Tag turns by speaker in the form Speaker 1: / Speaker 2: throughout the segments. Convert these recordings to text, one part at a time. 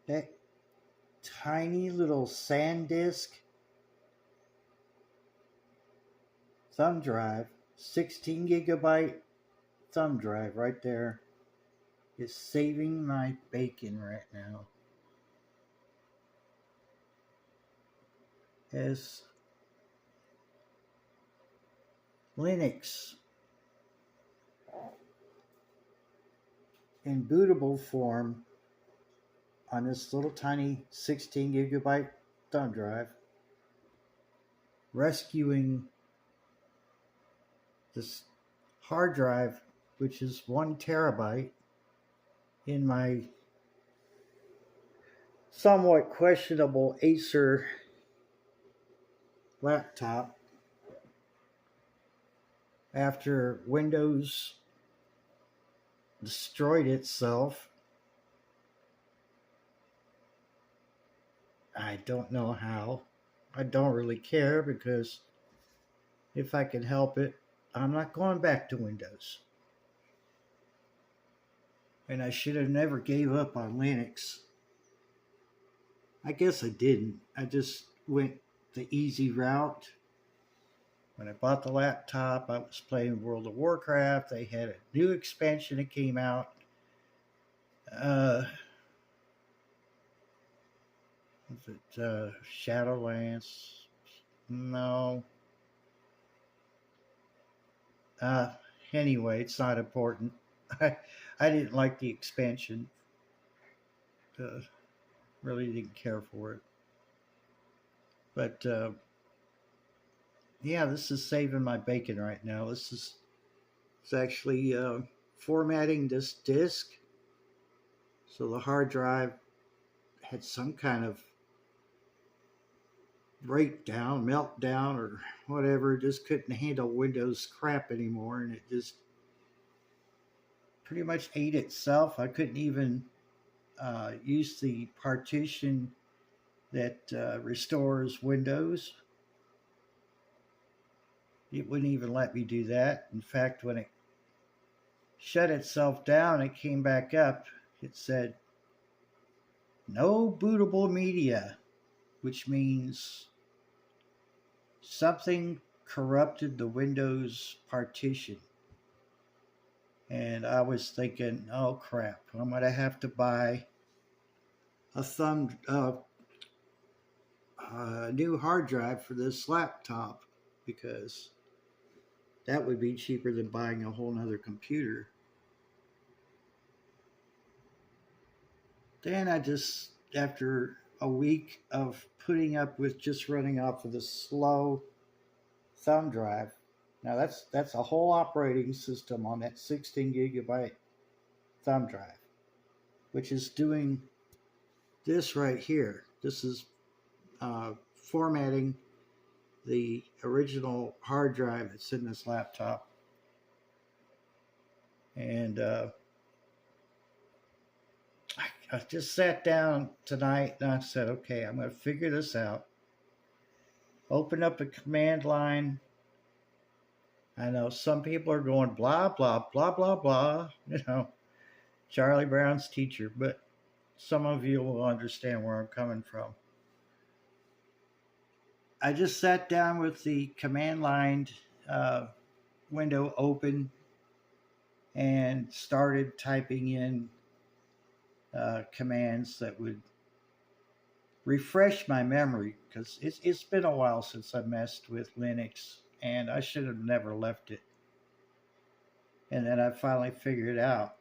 Speaker 1: That tiny little SanDisk thumb drive, 16 gigabyte thumb drive right there, is saving my bacon right now. As Linux in bootable form on this little tiny 16 gigabyte thumb drive, rescuing this hard drive, which is 1 terabyte, in my somewhat questionable Acer laptop after Windows destroyed itself. I don't know how. I don't really care because if I can help it, I'm not going back to Windows. And I should have never gave up on Linux. I guess I didn't. I just went the easy route. When I bought the laptop, I was playing World of Warcraft. They had a new expansion that came out. Was it Shadowlands? No. Anyway, it's not important. I didn't like the expansion. Really didn't care for it. But yeah, this is saving my bacon right now. It's actually formatting this disk. So the hard drive had some kind of breakdown, meltdown, or whatever. It just couldn't handle Windows crap anymore, and it just pretty much ate itself. I couldn't even use the partition that restores Windows. It wouldn't even let me do that. In fact, when it shut itself down, it came back up. It said, no bootable media, which means something corrupted the Windows partition. And I was thinking, oh crap, I'm going to have to buy a new hard drive for this laptop because that would be cheaper than buying a whole nother computer. Then I just, after a week of putting up with just running off of the slow thumb drive, now that's a whole operating system on that 16 gigabyte thumb drive, which is doing this right here. This is formatting the original hard drive that's in this laptop. And I just sat down tonight and I said, okay, I'm going to figure this out. Open up a command line. I know some people are going blah, blah, blah, blah, blah, Charlie Brown's teacher, but some of you will understand where I'm coming from. I just sat down with the command line window open and started typing in commands that would refresh my memory because it's been a while since I messed with Linux and I should have never left it. And then I finally figured out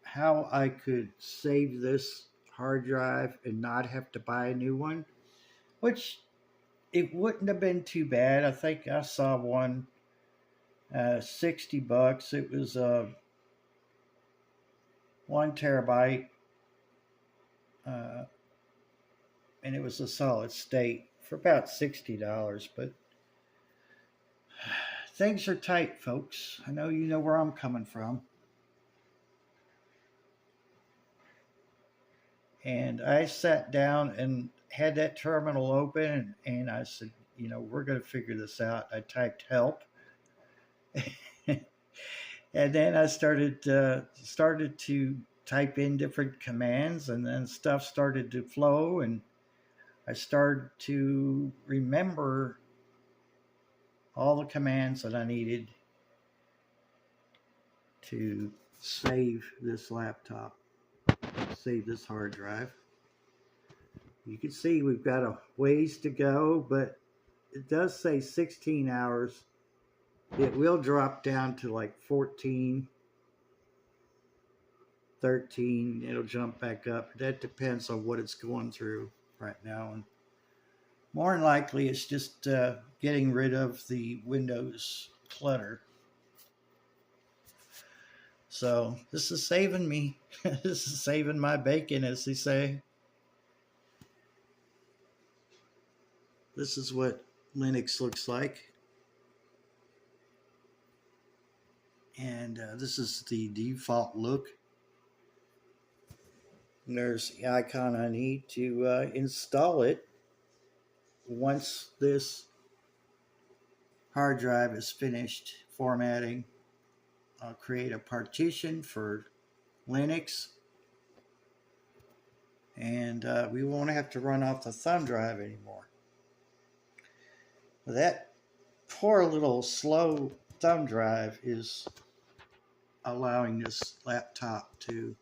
Speaker 1: how I could save this hard drive and not have to buy a new one, which it wouldn't have been too bad. I think I saw one $60. It was 1 terabyte, and it was a solid state for about $60. But things are tight, folks. I know you know where I'm coming from. And I sat down and had that terminal open, and I said, we're going to figure this out. I typed help. And then I started to type in different commands, and then stuff started to flow, and I started to remember all the commands that I needed to save this laptop, save this hard drive. You can see we've got a ways to go, but it does say 16 hours. It will drop down to like 14, 13. It'll jump back up. That depends on what it's going through right now. And more than likely, it's just getting rid of the Windows clutter. So this is saving me. This is saving my bacon, as they say. This is what Linux looks like. And this is the default look. And there's the icon I need to install it. Once this hard drive is finished formatting, I'll create a partition for Linux, and we won't have to run off the thumb drive anymore. That poor little slow thumb drive is allowing this laptop to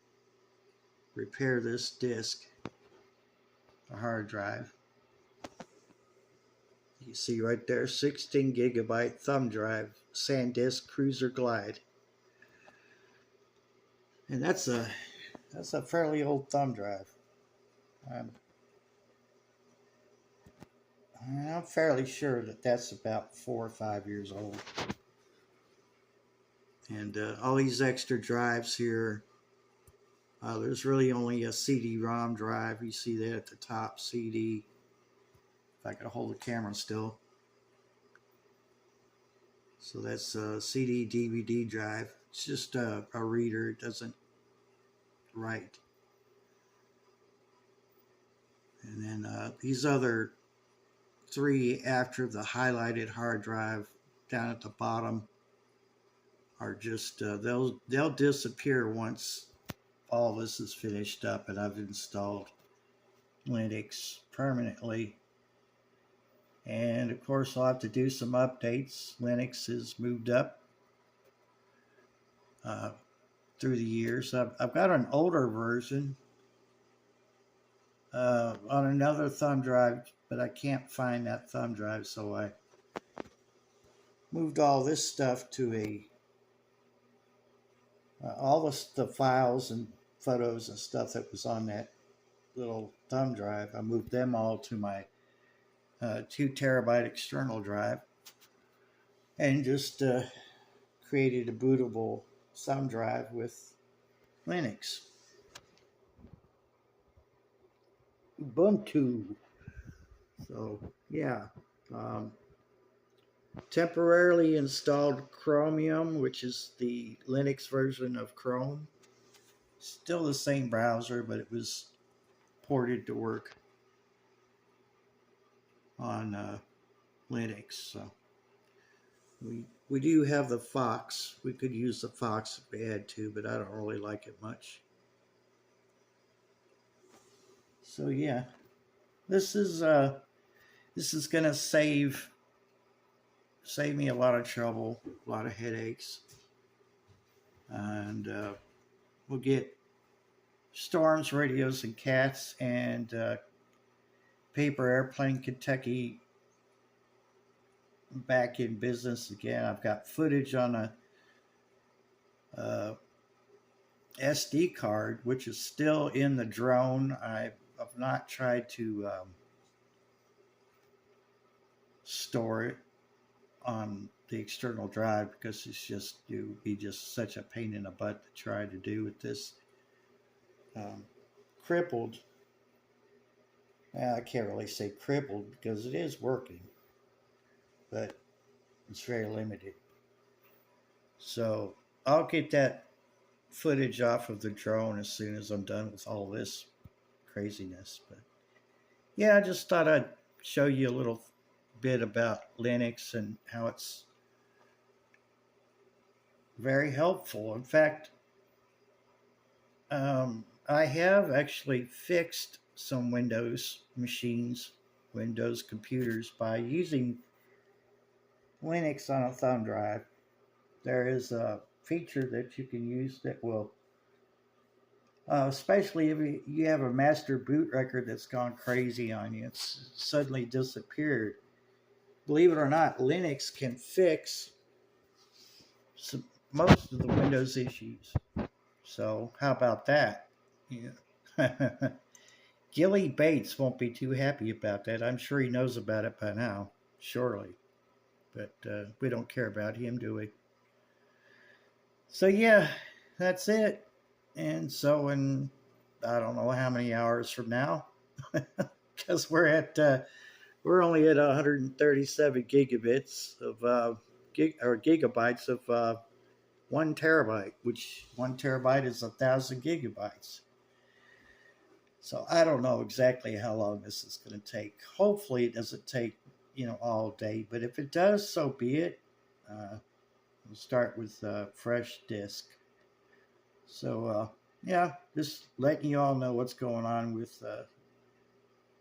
Speaker 1: repair this disk, the hard drive. You see right there, 16 gigabyte thumb drive, SanDisk Cruiser Glide. And that's a fairly old thumb drive. I'm fairly sure that that's about 4 or 5 years old. And all these extra drives here, there's really only a CD-ROM drive. You see that at the top, CD. If I could hold the camera still. So that's a CD DVD drive. It's just a reader. It doesn't write. And then these other 3 after the highlighted hard drive down at the bottom are just they'll disappear once all this is finished up and I've installed Linux permanently. And of course I'll have to do some updates. Linux has moved up through the years. I've got an older version on another thumb drive, but I can't find that thumb drive, so I moved all this stuff to all the files and photos and stuff that was on that little thumb drive. I moved them all to my 2 terabyte external drive and just created a bootable thumb drive with Linux. Ubuntu. So yeah, temporarily installed Chromium, which is the Linux version of Chrome. Still the same browser, but it was ported to work on Linux. So we do have the Fox. We could use the Fox if we had to, but I don't really like it much. So yeah, this is gonna save me a lot of trouble, a lot of headaches, and we'll get Storms, Radios, and Cats, and Paper Airplane Kentucky back in business again. I've got footage on a SD card, which is still in the drone. I've not tried to store it on the external drive because it would be just such a pain in the butt to try to do with this crippled. I can't really say crippled because it is working, but it's very limited. So I'll get that footage off of the drone as soon as I'm done with all this craziness. But yeah, I just thought I'd show you a little bit about Linux and how it's very helpful. In fact, I have actually fixed some Windows machines, Windows computers, by using Linux on a thumb drive. There is a feature that you can use that will, especially if you have a master boot record that's gone crazy on you, it's suddenly disappeared. Believe it or not, Linux can fix some, most of the Windows issues. So how about that? Yeah. Gilly Bates won't be too happy about that. I'm sure he knows about it by now, surely. But we don't care about him, do we? So yeah, that's it. And so in I don't know how many hours from now, because we're only at 137 gigabits of or gigabytes of 1 terabyte, which 1 terabyte is 1,000 gigabytes. So I don't know exactly how long this is going to take. Hopefully, it doesn't take all day. But if it does, so be it. We'll start with fresh disk. So yeah, just letting you all know what's going on with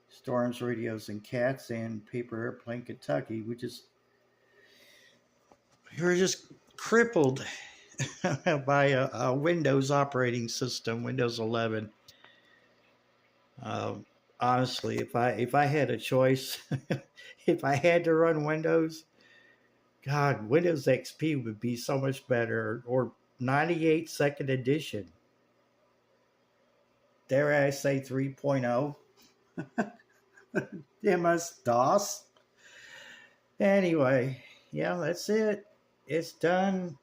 Speaker 1: Storms, Radios, and Cats and Paper Airplane Kentucky. We're just crippled by a Windows operating system, Windows 11. Um, Honestly, if I had a choice, if I had to run Windows, God, Windows XP would be so much better. Or 98 second edition. Dare I say 3.0? MS DOS. Anyway, yeah, that's it. It's done.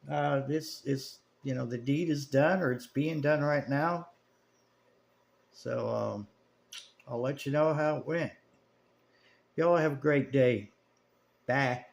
Speaker 1: This is, the deed is done, or it's being done right now. So I'll let you know how it went. Y'all have a great day. Bye.